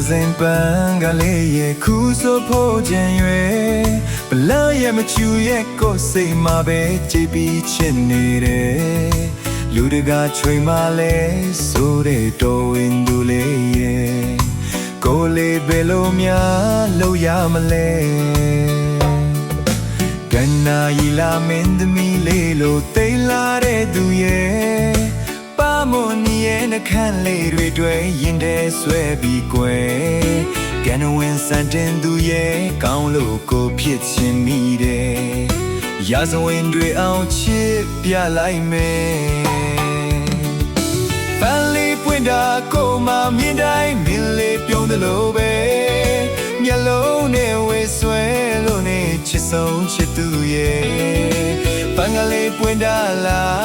စဉ်ပန်းကလေးရဲ့ခုဆိုဖို့ကြံရွယ်ဘလရဲ့မချူရဲ့ကိုယ်စိတ်မှာပဲကြည်ပြီးချစ်နေတယ်လူတကာချွေမလဲဆိုတဲ့တော်ဝင်သူလေးရဲ့ကိုယ်လေးဘယ်လိုများလို့ရမလဲကနာရီလာမင်းသမီးလေးလို့တိတ်လာတဲ့သူရဲ့ပါမွန်ရဲ့နှခမ်းလေးတွေရင်ထဲဆွဲပြီးကွယ်ကနဝင်စံတင်သူရဲ့ကောင်းလို့ကိုဖြစ်ချင်မိတယ်ရာဇဝင်တွေအောင်ချစ်ပြလိုက်မယ်ပန်းလေးပွင့်တာကိုမှမြင်တိုင်းမင်းလေးပြုံးသလိုပဲမျက်လုံးနဲ့ဝေဆွဲလို့နေချစ်ဆုံးချစ်သူရဲ့ပန်းကလေးပွင့်တာလား